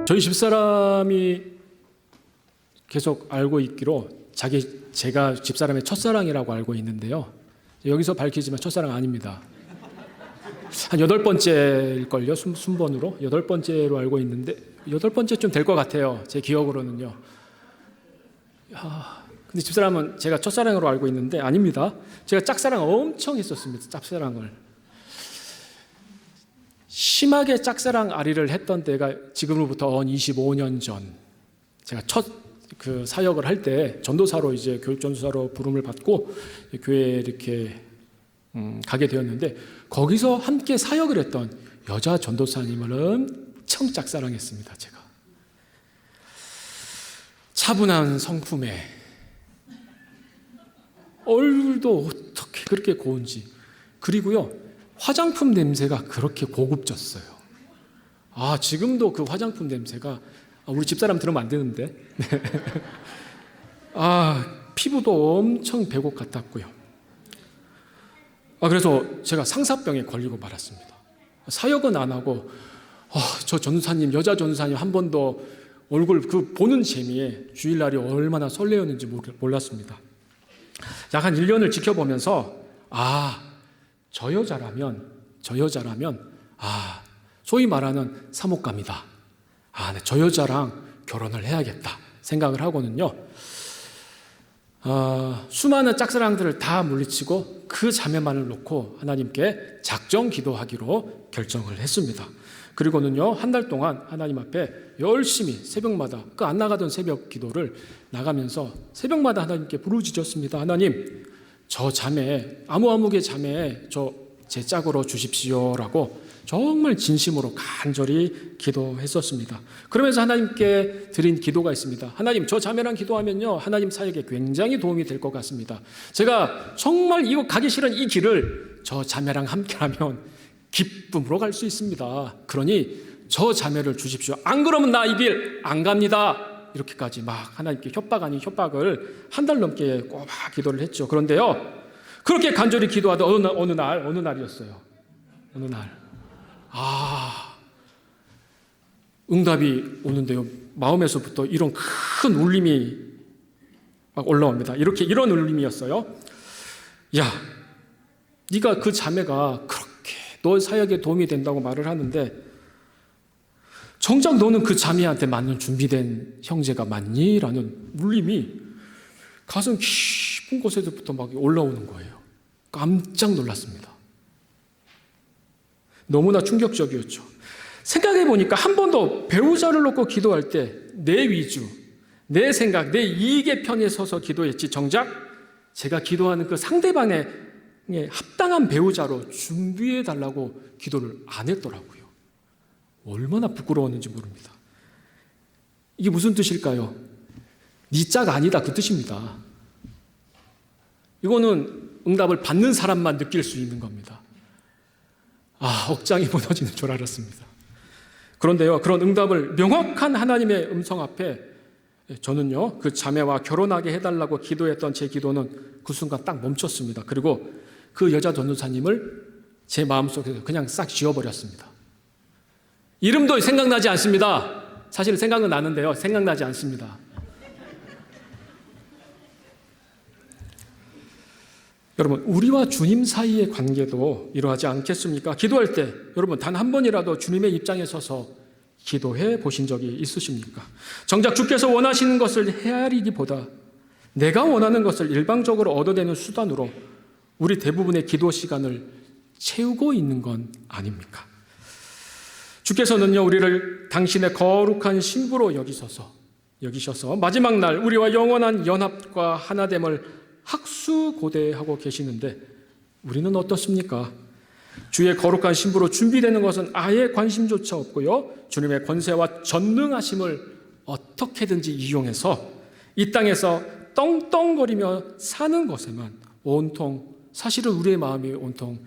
저희 집사람이 계속 알고 있기로 제가 집사람의 첫사랑이라고 알고 있는데요. 여기서 밝히지만 첫사랑 아닙니다. 한 8번째일걸요, 순번으로. 8번째로 알고 있는데, 8번째쯤 될 것 같아요. 제 기억으로는요. 근데 집사람은 제가 첫사랑으로 알고 있는데, 아닙니다. 제가 짝사랑 엄청 했었습니다. 짝사랑을. 심하게 짝사랑 아리를 했던 때가 지금으로부터 25년 전. 제가 첫 그 사역을 할 때 전도사로 이제 교육전도사로 부름을 받고 교회에 이렇게 가게 되었는데, 거기서 함께 사역을 했던 여자 전도사님을 엄청 짝사랑했습니다. 제가 차분한 성품에 얼굴도 어떻게 그렇게 고운지, 그리고요 화장품 냄새가 그렇게 고급졌어요. 지금도 그 화장품 냄새가, 우리 집사람 들으면 안 되는데 피부도 엄청 배곡 같았고요. 그래서 제가 상사병에 걸리고 말았습니다. 사역은 안 하고 저 전사님, 여자 전사님 한 번도 얼굴 그 보는 재미에 주일날이 얼마나 설레었는지 몰랐습니다. 약 한 1년을 지켜보면서 저 여자라면 소위 말하는 사목감이다. 저 여자랑 결혼을 해야겠다 생각을 하고는요, 수많은 짝사랑들을 다 물리치고 그 자매만을 놓고 하나님께 작정 기도하기로 결정을 했습니다. 그리고는요, 한 달 동안 하나님 앞에 열심히 새벽마다 그 안 나가던 새벽 기도를 나가면서 새벽마다 하나님께 부르짖었습니다. 하나님, 저 자매, 아무개 자매 제 짝으로 주십시오라고 정말 진심으로 간절히 기도했었습니다. 그러면서 하나님께 드린 기도가 있습니다. 하나님, 저 자매랑 기도하면요 하나님 사역에 굉장히 도움이 될 것 같습니다. 제가 정말 이거 가기 싫은 이 길을 저 자매랑 함께하면 기쁨으로 갈 수 있습니다. 그러니 저 자매를 주십시오. 안 그러면 나 이 길 안 갑니다. 이렇게까지 막 하나님께 협박 아닌 협박을 한 달 넘게 꼬박 기도를 했죠. 그런데요, 그렇게 간절히 기도하던 어느 날이었어요. 어느 날 응답이 오는데요, 마음에서부터 이런 큰 울림이 막 올라옵니다. 이런 울림이었어요. 야, 네가 그 자매가 그렇게 너 사역에 도움이 된다고 말을 하는데, 정작 너는 그 자매한테 맞는 준비된 형제가 맞니? 라는 울림이 가슴 깊은 곳에서부터 막 올라오는 거예요. 깜짝 놀랐습니다. 너무나 충격적이었죠. 생각해보니까 한 번도 배우자를 놓고 기도할 때 내 위주, 내 생각, 내 이익의 편에 서서 기도했지, 정작 제가 기도하는 그 상대방의 합당한 배우자로 준비해달라고 기도를 안 했더라고요. 얼마나 부끄러웠는지 모릅니다. 이게 무슨 뜻일까요? 네 짝 아니다, 그 뜻입니다. 이거는 응답을 받는 사람만 느낄 수 있는 겁니다. 억장이 무너지는 줄 알았습니다. 그런데요, 그런 응답을 명확한 하나님의 음성 앞에 저는요, 그 자매와 결혼하게 해달라고 기도했던 제 기도는 그 순간 딱 멈췄습니다. 그리고 그 여자 전도사님을 제 마음속에서 그냥 싹 지워버렸습니다. 이름도 생각나지 않습니다. 사실 생각은 나는데요, 생각나지 않습니다. 여러분, 우리와 주님 사이의 관계도 이러하지 않겠습니까? 기도할 때 여러분 단 한 번이라도 주님의 입장에 서서 기도해 보신 적이 있으십니까? 정작 주께서 원하시는 것을 헤아리기보다 내가 원하는 것을 일방적으로 얻어내는 수단으로 우리 대부분의 기도 시간을 채우고 있는 건 아닙니까? 주께서는요, 우리를 당신의 거룩한 신부로 여기셔서 마지막 날 우리와 영원한 연합과 하나됨을 학수고대하고 계시는데, 우리는 어떻습니까? 주의 거룩한 신부로 준비되는 것은 아예 관심조차 없고요, 주님의 권세와 전능하심을 어떻게든지 이용해서 이 땅에서 떵떵거리며 사는 것에만 온통, 사실은 우리의 마음이 온통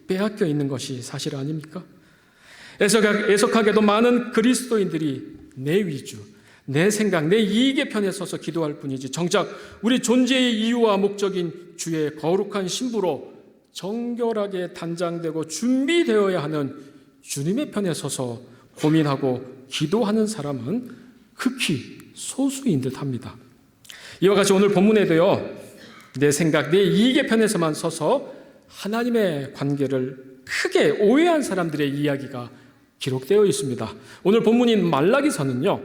빼앗겨 있는 것이 사실 아닙니까? 애석하게도 많은 그리스도인들이 내 위주, 내 생각, 내 이익의 편에 서서 기도할 뿐이지, 정작 우리 존재의 이유와 목적인 주의 거룩한 신부로 정결하게 단장되고 준비되어야 하는 주님의 편에 서서 고민하고 기도하는 사람은 극히 소수인 듯합니다. 이와 같이 오늘 본문에도요, 내 생각, 내 이익의 편에서만 서서 하나님의 관계를 크게 오해한 사람들의 이야기가 기록되어 있습니다. 오늘 본문인 말라기서는요,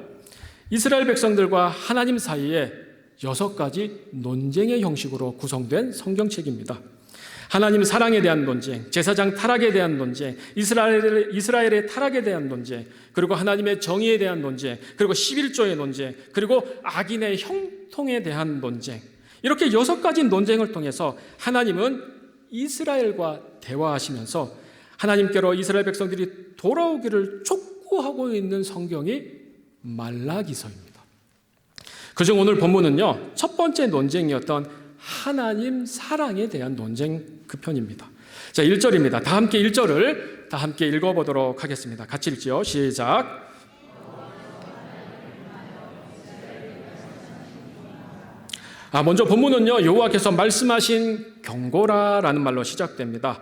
이스라엘 백성들과 하나님 사이에 6가지 논쟁의 형식으로 구성된 성경책입니다. 하나님 사랑에 대한 논쟁, 제사장 타락에 대한 논쟁, 이스라엘의 타락에 대한 논쟁, 그리고 하나님의 정의에 대한 논쟁, 그리고 11조의 논쟁, 그리고 악인의 형통에 대한 논쟁. 이렇게 6가지 논쟁을 통해서 하나님은 이스라엘과 대화하시면서 하나님께로 이스라엘 백성들이 돌아오기를 촉구하고 있는 성경이 말라기서입니다. 그중 오늘 본문은요, 첫 번째 논쟁이었던 하나님 사랑에 대한 논쟁 그 편입니다. 자, 1절입니다. 다 함께 1절을 다 함께 읽어보도록 하겠습니다. 같이 읽지요. 시작. 먼저 본문은요, 여호와께서 말씀하신 경고라라는 말로 시작됩니다.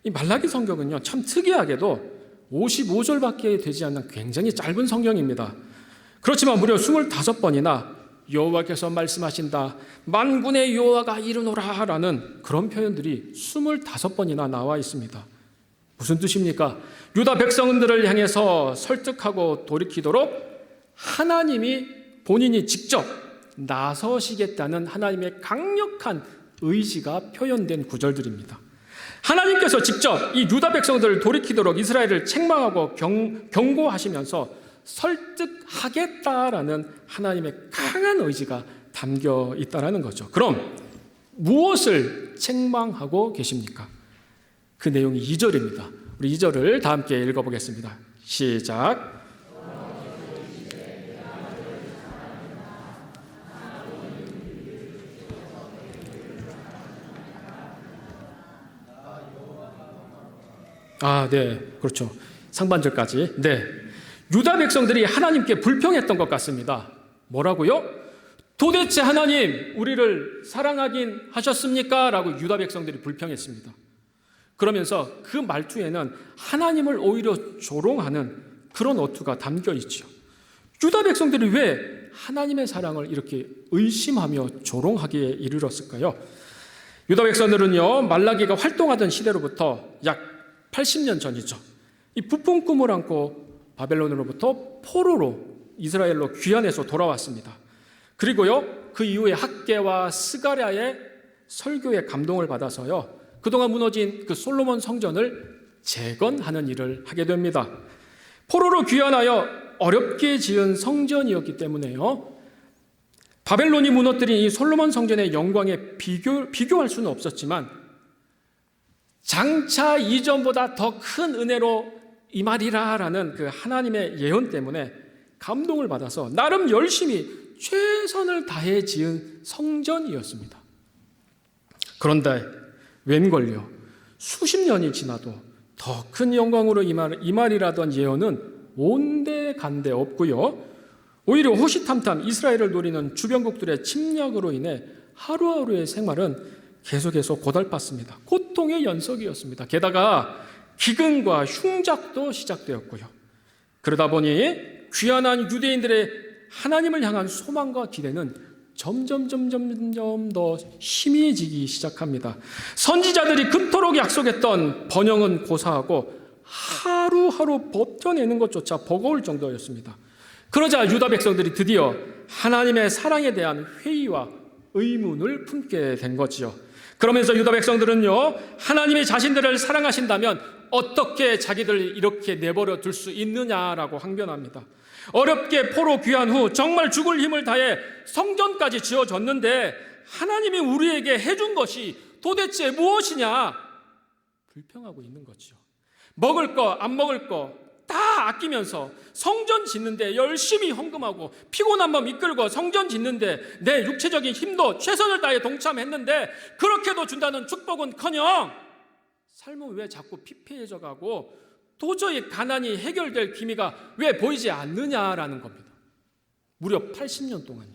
이 말라기 성경은요, 참 특이하게도 55절밖에 되지 않는 굉장히 짧은 성경입니다. 그렇지만 무려 25번이나 여호와께서 말씀하신다, 만군의 여호와가 이르노라 라는 그런 표현들이 25번이나 나와 있습니다. 무슨 뜻입니까? 유다 백성들을 향해서 설득하고 돌이키도록 하나님이 본인이 직접 나서시겠다는 하나님의 강력한 의지가 표현된 구절들입니다. 하나님께서 직접 이 유다 백성들을 돌이키도록 이스라엘을 책망하고 경고하시면서 설득하겠다라는 하나님의 강한 의지가 담겨 있다라는 거죠. 그럼 무엇을 책망하고 계십니까? 그 내용이 2절입니다. 우리 2절을 다 함께 읽어보겠습니다. 시작. 네, 그렇죠. 상반절까지. 네. 유다 백성들이 하나님께 불평했던 것 같습니다. 뭐라고요? 도대체 하나님, 우리를 사랑하긴 하셨습니까? 라고 유다 백성들이 불평했습니다. 그러면서 그 말투에는 하나님을 오히려 조롱하는 그런 어투가 담겨 있죠. 유다 백성들이 왜 하나님의 사랑을 이렇게 의심하며 조롱하기에 이르렀을까요? 유다 백성들은요, 말라기가 활동하던 시대로부터 약 80년 전이죠. 이 부푼 꿈을 안고 바벨론으로부터 포로로 이스라엘로 귀환해서 돌아왔습니다. 그리고요, 그 이후에 학개와 스가랴의 설교에 감동을 받아서요, 그동안 무너진 그 솔로몬 성전을 재건하는 일을 하게 됩니다. 포로로 귀환하여 어렵게 지은 성전이었기 때문에요, 바벨론이 무너뜨린 이 솔로몬 성전의 영광에 비교할 수는 없었지만 장차 이전보다 더 큰 은혜로 임하리라라는 그 하나님의 예언 때문에 감동을 받아서 나름 열심히 최선을 다해 지은 성전이었습니다. 그런데 웬걸요, 수십 년이 지나도 더 큰 영광으로 임하리라던 예언은 온데간데 없고요, 오히려 호시탐탐 이스라엘을 노리는 주변국들의 침략으로 인해 하루하루의 생활은 계속해서 고달팠습니다. 고통의 연속이었습니다. 게다가 기근과 흉작도 시작되었고요. 그러다 보니 귀환한 유대인들의 하나님을 향한 소망과 기대는 점점 더 희미해지기 시작합니다. 선지자들이 그토록 약속했던 번영은 고사하고 하루하루 버텨내는 것조차 버거울 정도였습니다. 그러자 유다 백성들이 드디어 하나님의 사랑에 대한 회의와 의문을 품게 된 거지요. 그러면서 유다 백성들은요, 하나님이 자신들을 사랑하신다면 어떻게 자기들을 이렇게 내버려 둘 수 있느냐라고 항변합니다. 어렵게 포로 귀환 후 정말 죽을 힘을 다해 성전까지 지어줬는데 하나님이 우리에게 해준 것이 도대체 무엇이냐? 불평하고 있는 거죠. 먹을 거, 안 먹을 거 다 아끼면서 성전 짓는데 열심히 헌금하고 피곤한 마음 이끌고 성전 짓는데 내 육체적인 힘도 최선을 다해 동참했는데 그렇게도 준다는 축복은커녕 삶은 왜 자꾸 피폐해져 가고 도저히 가난이 해결될 기미가 왜 보이지 않느냐라는 겁니다. 무려 80년 동안요.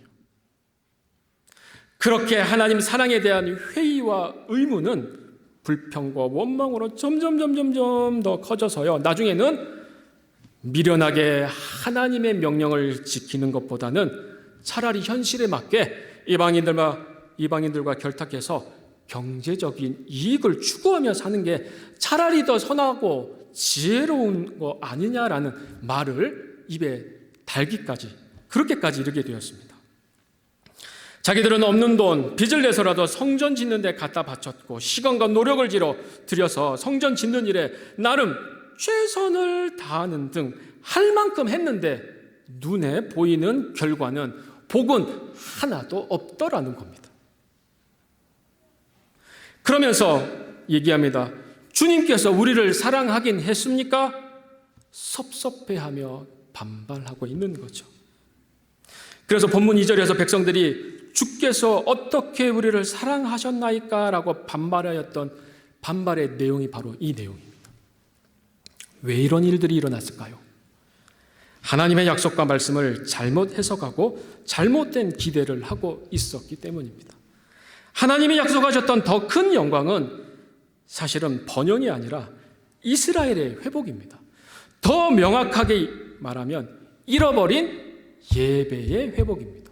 그렇게 하나님 사랑에 대한 회의와 의문은 불평과 원망으로 점점 더 커져서요, 나중에는 미련하게 하나님의 명령을 지키는 것보다는 차라리 현실에 맞게 이방인들과 결탁해서 경제적인 이익을 추구하며 사는 게 차라리 더 선하고 지혜로운 거 아니냐라는 말을 입에 달기까지, 그렇게까지 이르게 되었습니다. 자기들은 없는 돈, 빚을 내서라도 성전 짓는 데 갖다 바쳤고 시간과 노력을 들여서 성전 짓는 일에 나름 최선을 다하는 등 할 만큼 했는데 눈에 보이는 결과는, 복은 하나도 없더라는 겁니다. 그러면서 얘기합니다. 주님께서 우리를 사랑하긴 했습니까? 섭섭해하며 반발하고 있는 거죠. 그래서 본문 2절에서 백성들이 주께서 어떻게 우리를 사랑하셨나이까? 라고 반발하였던 반발의 내용이 바로 이 내용입니다. 왜 이런 일들이 일어났을까요? 하나님의 약속과 말씀을 잘못 해석하고 잘못된 기대를 하고 있었기 때문입니다. 하나님이 약속하셨던 더 큰 영광은 사실은 번영이 아니라 이스라엘의 회복입니다. 더 명확하게 말하면 잃어버린 예배의 회복입니다.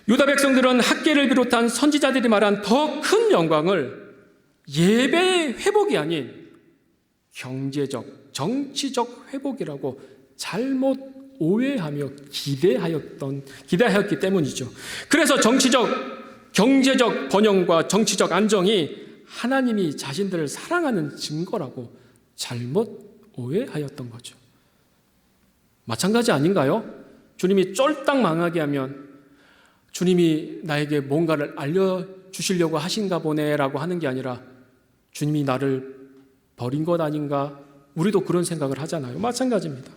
유다 백성들은 학개를 비롯한 선지자들이 말한 더 큰 영광을 예배의 회복이 아닌 경제적, 정치적 회복이라고 잘못 오해하며 기대하였기 때문이죠. 그래서 정치적, 경제적 번영과 정치적 안정이 하나님이 자신들을 사랑하는 증거라고 잘못 오해하였던 거죠. 마찬가지 아닌가요? 주님이 쫄딱 망하게 하면 주님이 나에게 뭔가를 알려주시려고 하신가 보네라고 하는 게 아니라 주님이 나를 버린 것 아닌가? 우리도 그런 생각을 하잖아요. 마찬가지입니다.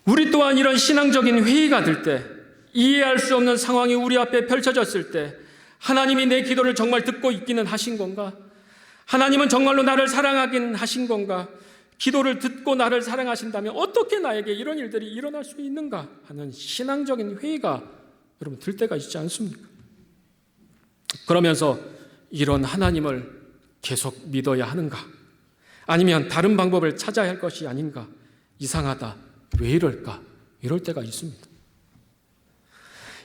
우리 또한 이런 신앙적인 회의가 들 때, 이해할 수 없는 상황이 우리 앞에 펼쳐졌을 때 하나님이 내 기도를 정말 듣고 있기는 하신 건가? 하나님은 정말로 나를 사랑하긴 하신 건가? 기도를 듣고 나를 사랑하신다면 어떻게 나에게 이런 일들이 일어날 수 있는가 하는 신앙적인 회의가 여러분 들 때가 있지 않습니까? 그러면서 이런 하나님을 계속 믿어야 하는가? 아니면 다른 방법을 찾아야 할 것이 아닌가? 이상하다. 왜 이럴까? 이럴 때가 있습니다.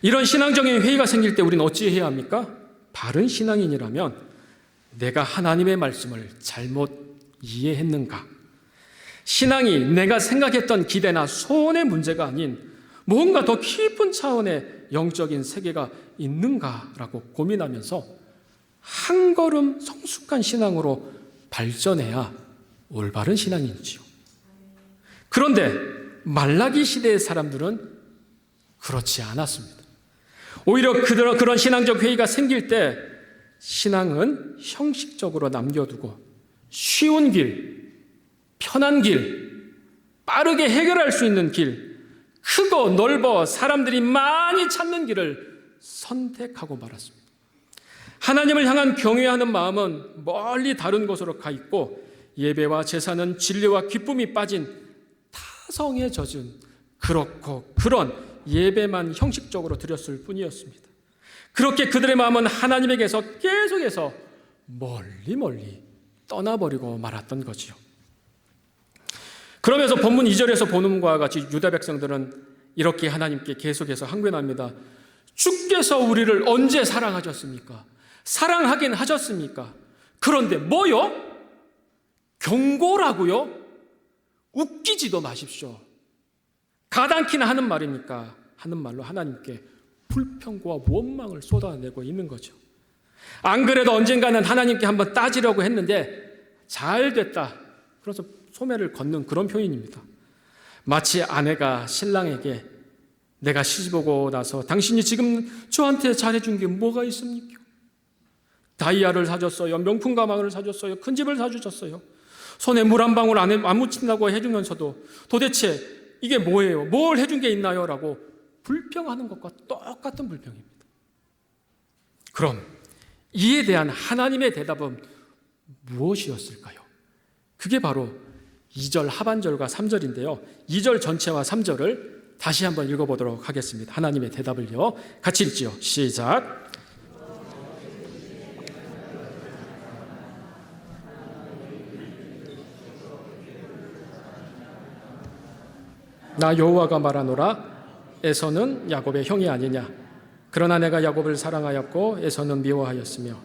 이런 신앙적인 회의가 생길 때 우리는 어찌 해야 합니까? 바른 신앙인이라면 내가 하나님의 말씀을 잘못 이해했는가? 신앙이 내가 생각했던 기대나 소원의 문제가 아닌 뭔가 더 깊은 차원의 영적인 세계가 있는가라고 고민하면서 한 걸음 성숙한 신앙으로 발전해야 올바른 신앙이지요. 그런데 말라기 시대의 사람들은 그렇지 않았습니다. 오히려 그런 신앙적 회의가 생길 때 신앙은 형식적으로 남겨두고 쉬운 길, 편한 길, 빠르게 해결할 수 있는 길, 크고 넓어 사람들이 많이 찾는 길을 선택하고 말았습니다. 하나님을 향한 경외하는 마음은 멀리 다른 곳으로 가 있고 예배와 제사는 진리와 기쁨이 빠진 타성에 젖은 그렇고 그런 예배만 형식적으로 드렸을 뿐이었습니다. 그렇게 그들의 마음은 하나님에게서 계속해서 멀리 떠나버리고 말았던 거지요. 그러면서 본문 2절에서 보는 것과 같이 유다 백성들은 이렇게 하나님께 계속해서 항변합니다. 주께서 우리를 언제 사랑하셨습니까? 사랑하긴 하셨습니까? 그런데 뭐요? 경고라고요? 웃기지도 마십시오. 가당키나 하는 말입니까? 하는 말로 하나님께 불평과 원망을 쏟아내고 있는 거죠. 안 그래도 언젠가는 하나님께 한번 따지려고 했는데 잘 됐다. 그래서 소매를 걷는 그런 표현입니다. 마치 아내가 신랑에게 내가 시집오고 나서 당신이 지금 저한테 잘해준 게 뭐가 있습니까? 다이아를 사줬어요. 명품 가방을 사줬어요. 큰 집을 사주셨어요. 손에 물 한 방울 안 묻힌다고 해주면서도 도대체 이게 뭐예요? 뭘 해준 게 있나요? 라고 불평하는 것과 똑같은 불평입니다. 그럼 이에 대한 하나님의 대답은 무엇이었을까요? 그게 바로 2절 하반절과 3절인데요. 2절 전체와 3절을 다시 한번 읽어보도록 하겠습니다. 하나님의 대답을요. 같이 읽지요. 시작. 나 여호와가 말하노라. 에서는 야곱의 형이 아니냐. 그러나 내가 야곱을 사랑하였고 에서는 미워하였으며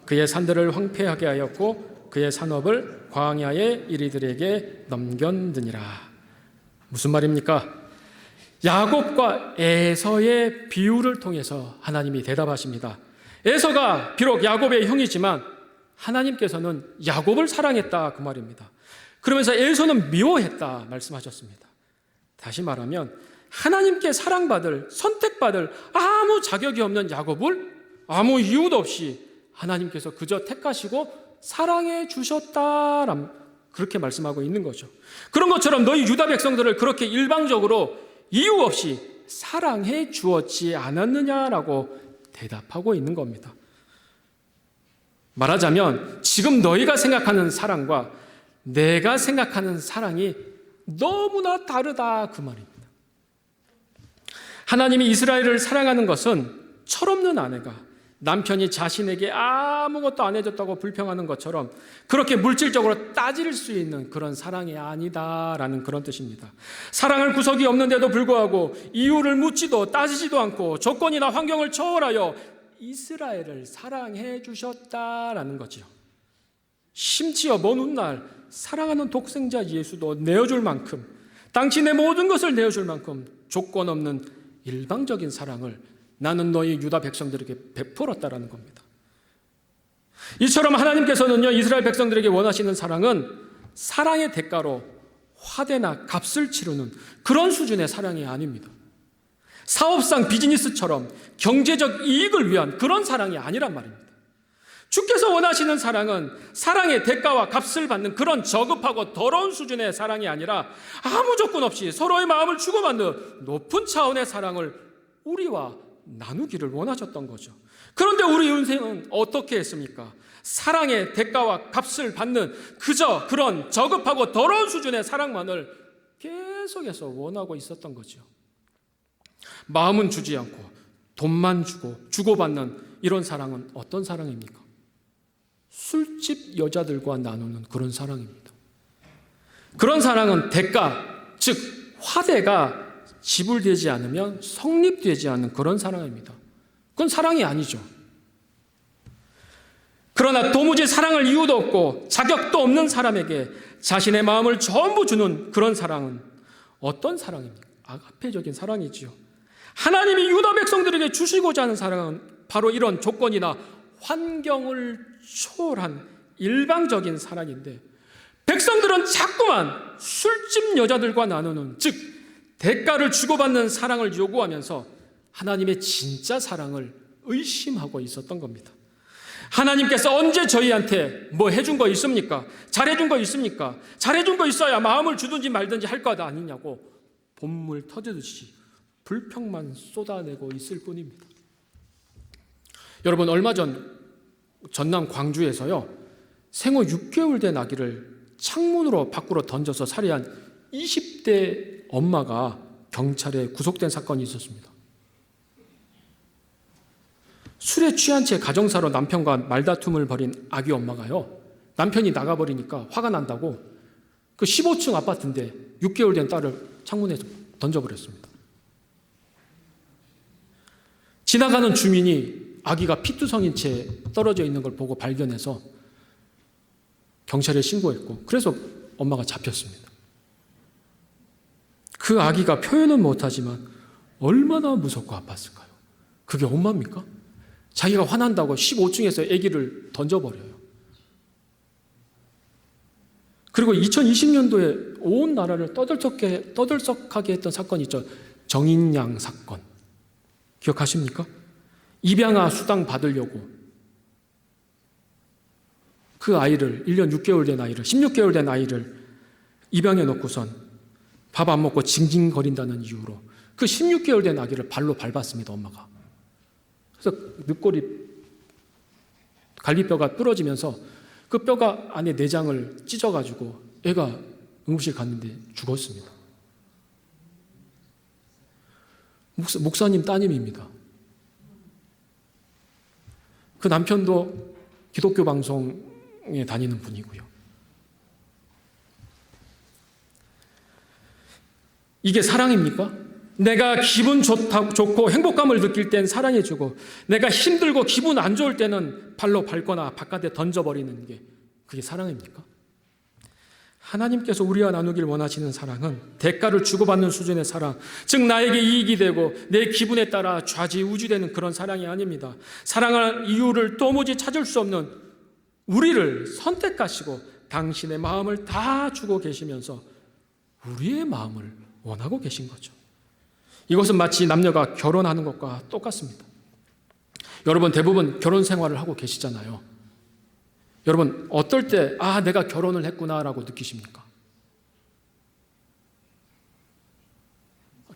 그의 산들을 황폐하게 하였고 그의 산업을 광야의 이리들에게 넘겼느니라. 무슨 말입니까? 야곱과 에서의 비유를 통해서 하나님이 대답하십니다. 에서가 비록 야곱의 형이지만 하나님께서는 야곱을 사랑했다, 그 말입니다. 그러면서 에서는 미워했다 말씀하셨습니다. 다시 말하면 하나님께 사랑받을, 선택받을 아무 자격이 없는 야곱을 아무 이유도 없이 하나님께서 그저 택하시고 사랑해 주셨다, 그렇게 말씀하고 있는 거죠. 그런 것처럼 너희 유다 백성들을 그렇게 일방적으로 이유 없이 사랑해 주었지 않았느냐라고 대답하고 있는 겁니다. 말하자면 지금 너희가 생각하는 사랑과 내가 생각하는 사랑이 너무나 다르다, 그 말입니다. 하나님이 이스라엘을 사랑하는 것은 철없는 아내가 남편이 자신에게 아무것도 안 해줬다고 불평하는 것처럼 그렇게 물질적으로 따질 수 있는 그런 사랑이 아니다라는 그런 뜻입니다. 사랑할 구석이 없는데도 불구하고 이유를 묻지도 따지지도 않고 조건이나 환경을 초월하여 이스라엘을 사랑해 주셨다라는 거지요. 심지어 먼 훗날 사랑하는 독생자 예수도 내어줄 만큼, 당신의 모든 것을 내어줄 만큼 조건 없는 일방적인 사랑을 나는 너희 유다 백성들에게 베풀었다라는 겁니다. 이처럼 하나님께서는요, 이스라엘 백성들에게 원하시는 사랑은 사랑의 대가로 화대나 값을 치르는 그런 수준의 사랑이 아닙니다. 사업상 비즈니스처럼 경제적 이익을 위한 그런 사랑이 아니란 말입니다. 주께서 원하시는 사랑은 사랑의 대가와 값을 받는 그런 저급하고 더러운 수준의 사랑이 아니라 아무 조건 없이 서로의 마음을 주고받는 높은 차원의 사랑을 우리와 나누기를 원하셨던 거죠. 그런데 우리 인생은 어떻게 했습니까? 사랑의 대가와 값을 받는 그저 그런 저급하고 더러운 수준의 사랑만을 계속해서 원하고 있었던 거죠. 마음은 주지 않고 돈만 주고 주고받는 이런 사랑은 어떤 사랑입니까? 술집 여자들과 나누는 그런 사랑입니다. 그런 사랑은 대가, 즉 화대가 지불되지 않으면 성립되지 않는 그런 사랑입니다. 그건 사랑이 아니죠. 그러나 도무지 사랑할 이유도 없고 자격도 없는 사람에게 자신의 마음을 전부 주는 그런 사랑은 어떤 사랑입니까? 아가페적인 사랑이지요. 하나님이 유다 백성들에게 주시고자 하는 사랑은 바로 이런 조건이나 환경을 초월한 일방적인 사랑인데, 백성들은 자꾸만 술집 여자들과 나누는, 즉 대가를 주고받는 사랑을 요구하면서 하나님의 진짜 사랑을 의심하고 있었던 겁니다. 하나님께서 언제 저희한테 뭐 해준 거 있습니까? 잘해준 거 있습니까? 잘해준 거 있어야 마음을 주든지 말든지 할 것 아니냐고 본물 터지듯이 불평만 쏟아내고 있을 뿐입니다. 여러분, 얼마 전 전남 광주에서요, 생후 6개월 된 아기를 창문으로 밖으로 던져서 살해한 20대 엄마가 경찰에 구속된 사건이 있었습니다. 술에 취한 채 가정사로 남편과 말다툼을 벌인 아기 엄마가요, 남편이 나가버리니까 화가 난다고 그 15층 아파트인데 6개월 된 딸을 창문에서 던져버렸습니다. 지나가는 주민이 아기가 피투성인 채 떨어져 있는 걸 보고 발견해서 경찰에 신고했고, 그래서 엄마가 잡혔습니다. 그 아기가 표현은 못하지만 얼마나 무섭고 아팠을까요? 그게 엄마입니까? 자기가 화난다고 15층에서 아기를 던져버려요. 그리고 2020년도에 온 나라를 떠들썩하게 했던 사건이 있죠. 정인양 사건. 기억하십니까? 입양아 수당 받으려고 그 아이를, 1년 6개월 된 아이를, 16개월 된 아이를 입양해 놓고선 밥 안 먹고 징징거린다는 이유로 그 16개월 된 아기를 발로 밟았습니다, 엄마가. 그래서 늑골이, 갈비뼈가 부러지면서 그 뼈가 안에 내장을 찢어가지고 애가 응급실 갔는데 죽었습니다. 목사님 따님입니다. 그 남편도 기독교 방송에 다니는 분이고요. 이게 사랑입니까? 내가 기분 좋고 행복감을 느낄 땐 사랑해주고, 내가 힘들고 기분 안 좋을 때는 발로 밟거나 바깥에 던져버리는 게 그게 사랑입니까? 하나님께서 우리와 나누길 원하시는 사랑은 대가를 주고받는 수준의 사랑, 즉 나에게 이익이 되고 내 기분에 따라 좌지우지되는 그런 사랑이 아닙니다. 사랑할 이유를 도무지 찾을 수 없는 우리를 선택하시고 당신의 마음을 다 주고 계시면서 우리의 마음을 원하고 계신 거죠. 이것은 마치 남녀가 결혼하는 것과 똑같습니다. 여러분 대부분 결혼 생활을 하고 계시잖아요. 여러분 어떨 때 내가 결혼을 했구나라고 느끼십니까?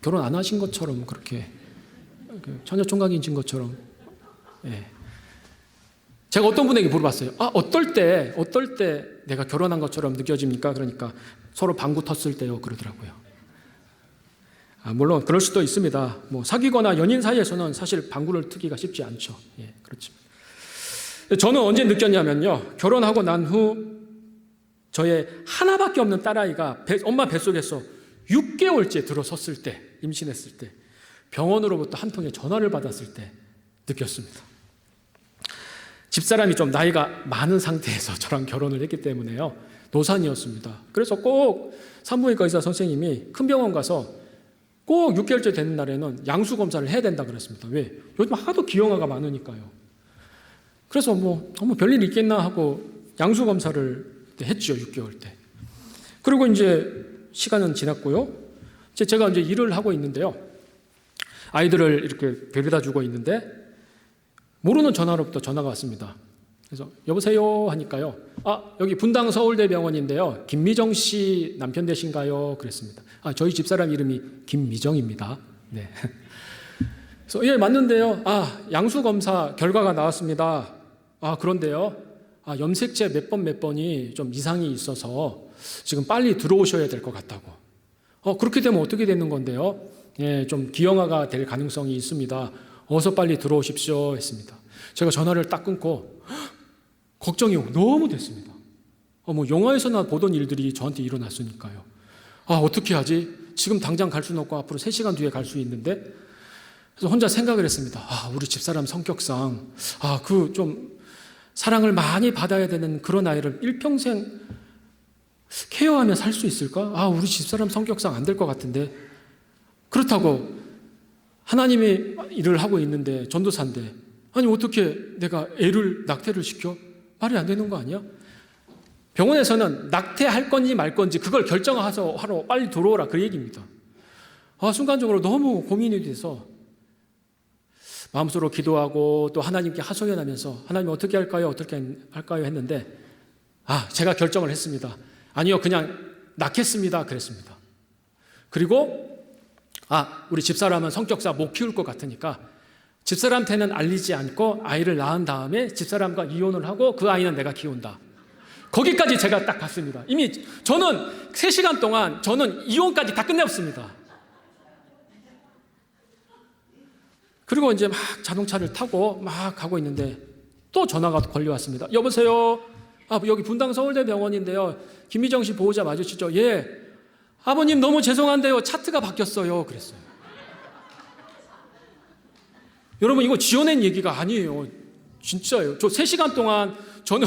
결혼 안 하신 것처럼 그렇게 처녀 총각이신 것처럼. 제가 어떤 분에게 물어봤어요. 어떨 때 내가 결혼한 것처럼 느껴집니까? 그러니까 서로 방구 텄을 때요 그러더라고요. 물론 그럴 수도 있습니다. 사귀거나 연인 사이에서는 사실 방구를 트기가 쉽지 않죠. 그렇지만 저는 언제 느꼈냐면요, 결혼하고 난 후 저의 하나밖에 없는 딸아이가 엄마 뱃속에서 6개월째 들어섰을 때, 임신했을 때, 병원으로부터 한 통의 전화를 받았을 때 느꼈습니다. 집사람이 좀 나이가 많은 상태에서 저랑 결혼을 했기 때문에요, 노산이었습니다. 그래서 꼭 산부인과 의사 선생님이 큰 병원 가서 꼭 6개월째 되는 날에는 양수 검사를 해야 된다 그랬습니다. 왜? 요즘 하도 기형아가 많으니까요. 그래서 별일 있겠나 하고 양수 검사를 했죠, 6개월 때. 그리고 이제 시간은 지났고요. 제가 이제 일을 하고 있는데요. 아이들을 이렇게 데려다 주고 있는데 모르는 전화로부터 전화가 왔습니다. 그래서 여보세요 하니까요. 여기 분당 서울대병원인데요. 김미정 씨 남편 되신가요? 그랬습니다. 저희 집사람 이름이 김미정입니다. 네. 그래서 예, 맞는데요. 양수 검사 결과가 나왔습니다. 그런데요. 염색체 몇 번이 좀 이상이 있어서 지금 빨리 들어오셔야 될 것 같다고. 그렇게 되면 어떻게 되는 건데요? 예, 좀 기형아가 될 가능성이 있습니다. 어서 빨리 들어오십시오 했습니다. 제가 전화를 딱 끊고 걱정이 너무 됐습니다. 영화에서나 보던 일들이 저한테 일어났으니까요. 어떻게 하지? 지금 당장 갈 수는 없고 앞으로 3시간 뒤에 갈 수 있는데, 그래서 혼자 생각을 했습니다. 우리 집사람 성격상 좀 사랑을 많이 받아야 되는 그런 아이를 일평생 케어하며 살 수 있을까? 우리 집사람 성격상 안 될 것 같은데. 그렇다고 하나님의 일을 하고 있는데, 전도사인데, 어떻게 내가 애를 낙태를 시켜? 말이 안 되는 거 아니야? 병원에서는 낙태할 건지 말 건지 그걸 결정하러 빨리 들어오라 그 얘기입니다. 순간적으로 너무 고민이 돼서 마음속으로 기도하고 또 하나님께 하소연하면서 하나님 어떻게 할까요 했는데 제가 결정을 했습니다. 아니요, 그냥 낳겠습니다 그랬습니다. 그리고 우리 집사람은 성격상 못 키울 것 같으니까 집사람한테는 알리지 않고 아이를 낳은 다음에 집사람과 이혼을 하고 그 아이는 내가 키운다. 거기까지 제가 딱 갔습니다. 이미 저는 3시간 동안 저는 이혼까지 다 끝냈습니다. 그리고 이제 막 자동차를 타고 막 가고 있는데 또 전화가 걸려왔습니다. 여보세요? 여기 분당 서울대병원인데요. 김미정 씨 보호자 맞으시죠? 예. 아버님 너무 죄송한데요. 차트가 바뀌었어요. 그랬어요. 여러분 이거 지어낸 얘기가 아니에요. 진짜예요. 저 3시간 동안 저는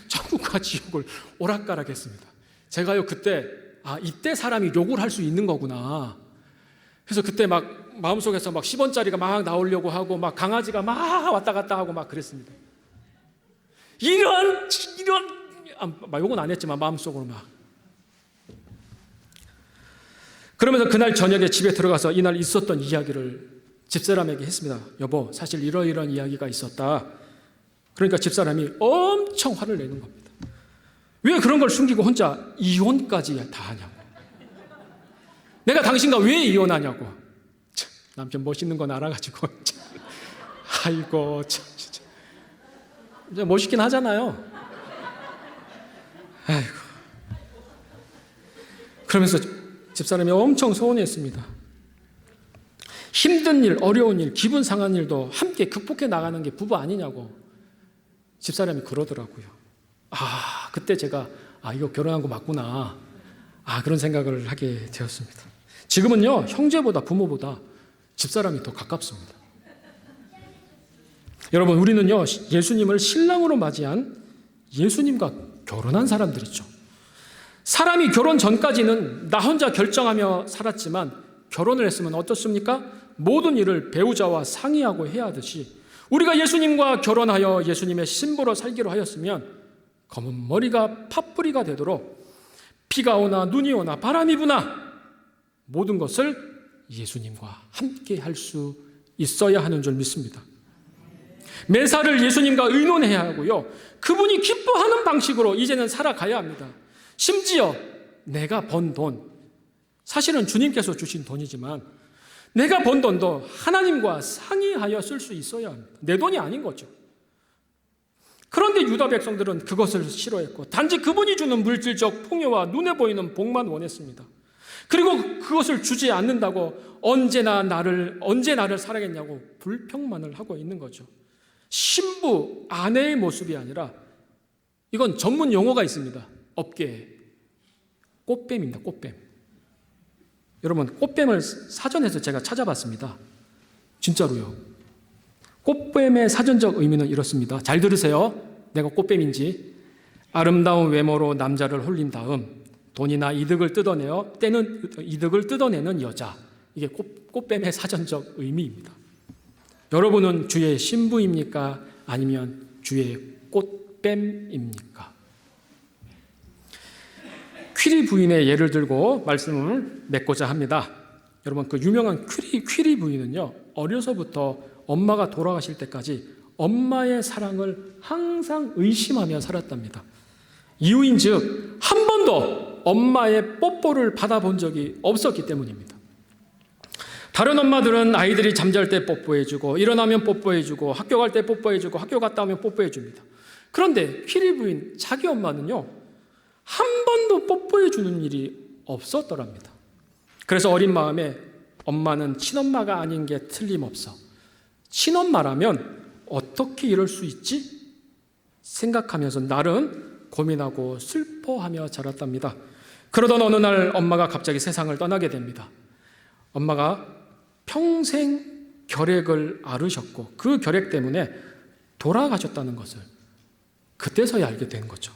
천국과 지옥을 오락가락했습니다. 제가요 그때 이때 사람이 욕을 할 수 있는 거구나. 그래서 그때 막 마음속에서 막 10원짜리가 막 나오려고 하고 막 강아지가 막 왔다 갔다 하고 막 그랬습니다. 이런 욕은 안 했지만 마음속으로 막. 그러면서 그날 저녁에 집에 들어가서 이날 있었던 이야기를 집사람에게 했습니다. 여보, 사실 이러이러한 이야기가 있었다. 그러니까 집사람이 엄청 화를 내는 겁니다. 왜 그런 걸 숨기고 혼자 이혼까지 다 하냐고. 내가 당신과 왜 이혼하냐고. 참, 남편 멋있는 건 알아가지고 참, 아이고 참 진짜 멋있긴 하잖아요. 아이고. 그러면서 집사람이 엄청 서운했습니다. 힘든 일, 어려운 일, 기분 상한 일도 함께 극복해 나가는 게 부부 아니냐고 집사람이 그러더라고요. 그때 제가 이거 결혼한 거 맞구나. 그런 생각을 하게 되었습니다. 지금은요, 형제보다 부모보다 집사람이 더 가깝습니다. 여러분, 우리는요, 예수님을 신랑으로 맞이한 예수님과 결혼한 사람들이죠. 사람이 결혼 전까지는 나 혼자 결정하며 살았지만 결혼을 했으면 어떻습니까? 모든 일을 배우자와 상의하고 해야 하듯이 우리가 예수님과 결혼하여 예수님의 신부로 살기로 하였으면 검은 머리가 팥뿌리가 되도록 비가 오나 눈이 오나 바람이 부나 모든 것을 예수님과 함께 할 수 있어야 하는 줄 믿습니다. 매사를 예수님과 의논해야 하고요. 그분이 기뻐하는 방식으로 이제는 살아가야 합니다. 심지어 내가 번 돈, 사실은 주님께서 주신 돈이지만 내가 번 돈도 하나님과 상의하여 쓸 수 있어야 합니다. 내 돈이 아닌 거죠. 그런데 유다 백성들은 그것을 싫어했고 단지 그분이 주는 물질적 풍요와 눈에 보이는 복만 원했습니다. 그리고 그것을 주지 않는다고 언제 나를 사랑했냐고 불평만을 하고 있는 거죠. 신부, 아내의 모습이 아니라 이건 전문 용어가 있습니다. 업계에 꽃뱀입니다. 꽃뱀. 여러분, 꽃뱀을 사전에서 제가 찾아봤습니다. 진짜로요. 꽃뱀의 사전적 의미는 이렇습니다. 잘 들으세요. 내가 꽃뱀인지. 아름다운 외모로 남자를 홀린 다음 돈이나 이득을 뜯어내는 여자. 이게 꽃뱀의 사전적 의미입니다. 여러분은 주의 신부입니까? 아니면 주의 꽃뱀입니까? 퀴리 부인의 예를 들고 말씀을 맺고자 합니다. 여러분, 그 유명한 퀴리 부인은요, 어려서부터 엄마가 돌아가실 때까지 엄마의 사랑을 항상 의심하며 살았답니다. 이유인즉 한 번도 엄마의 뽀뽀를 받아본 적이 없었기 때문입니다. 다른 엄마들은 아이들이 잠잘 때 뽀뽀해주고 일어나면 뽀뽀해주고 학교 갈 때 뽀뽀해주고 학교 갔다 오면 뽀뽀해줍니다. 그런데 퀴리 부인 자기 엄마는요, 한 번도 뽀뽀해주는 일이 없었더랍니다. 그래서 어린 마음에 엄마는 친엄마가 아닌 게 틀림없어. 친엄마라면 어떻게 이럴 수 있지? 생각하면서 날은 고민하고 슬퍼하며 자랐답니다. 그러던 어느 날 엄마가 갑자기 세상을 떠나게 됩니다. 엄마가 평생 결핵을 앓으셨고 그 결핵 때문에 돌아가셨다는 것을 그때서야 알게 된 거죠.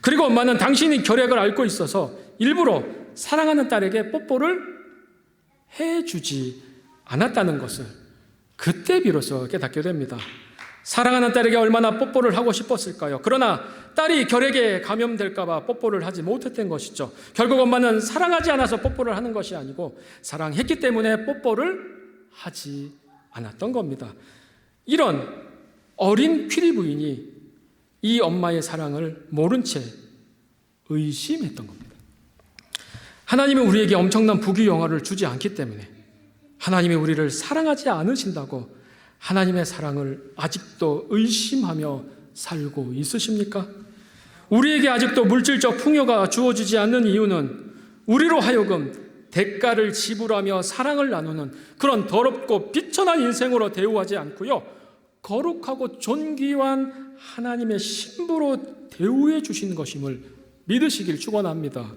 그리고 엄마는 당신이 결핵을 앓고 있어서 일부러 사랑하는 딸에게 뽀뽀를 해주지 않았다는 것을 그때 비로소 깨닫게 됩니다. 사랑하는 딸에게 얼마나 뽀뽀를 하고 싶었을까요? 그러나 딸이 결핵에 감염될까 봐 뽀뽀를 하지 못했던 것이죠. 결국 엄마는 사랑하지 않아서 뽀뽀를 하는 것이 아니고 사랑했기 때문에 뽀뽀를 하지 않았던 겁니다. 이런 어린 퀴리 부인이 이 엄마의 사랑을 모른 채 의심했던 겁니다. 하나님은 우리에게 엄청난 부귀영화를 주지 않기 때문에 하나님이 우리를 사랑하지 않으신다고 하나님의 사랑을 아직도 의심하며 살고 있으십니까? 우리에게 아직도 물질적 풍요가 주어지지 않는 이유는 우리로 하여금 대가를 지불하며 사랑을 나누는 그런 더럽고 비천한 인생으로 대우하지 않고요, 거룩하고 존귀한 하나님의 신부로 대우해 주신 것임을 믿으시길 축원합니다.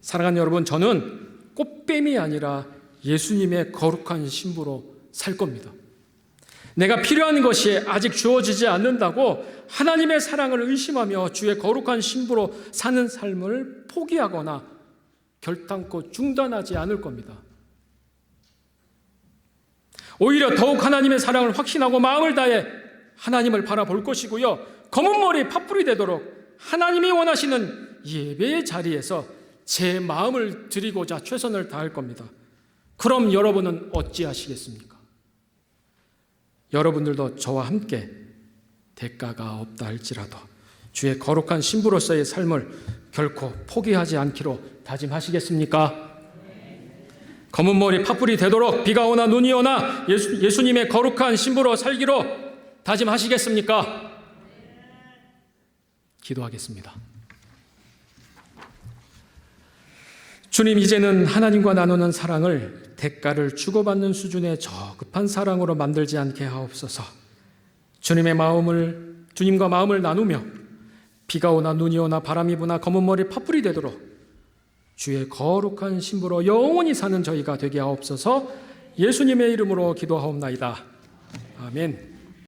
사랑하는 여러분, 저는 꽃뱀이 아니라 예수님의 거룩한 신부로 살 겁니다. 내가 필요한 것이 아직 주어지지 않는다고 하나님의 사랑을 의심하며 주의 거룩한 신부로 사는 삶을 포기하거나 결단코 중단하지 않을 겁니다. 오히려 더욱 하나님의 사랑을 확신하고 마음을 다해 하나님을 바라볼 것이고요, 검은 머리 팥불이 되도록 하나님이 원하시는 예배의 자리에서 제 마음을 드리고자 최선을 다할 겁니다. 그럼 여러분은 어찌하시겠습니까? 여러분들도 저와 함께 대가가 없다 할지라도 주의 거룩한 신부로서의 삶을 결코 포기하지 않기로 다짐하시겠습니까? 검은 머리 팥불이 되도록 비가 오나 눈이 오나 예수님의 거룩한 신부로 살기로 다짐하시겠습니까? 기도하겠습니다. 주님, 이제는 하나님과 나누는 사랑을 대가를 주고받는 수준의 저급한 사랑으로 만들지 않게 하옵소서. 주님과 마음을 나누며 비가 오나 눈이 오나 바람이 부나 검은 머리 팥불이 되도록 주의 거룩한 신부로 영원히 사는 저희가 되게 하옵소서. 예수님의 이름으로 기도하옵나이다. 아멘.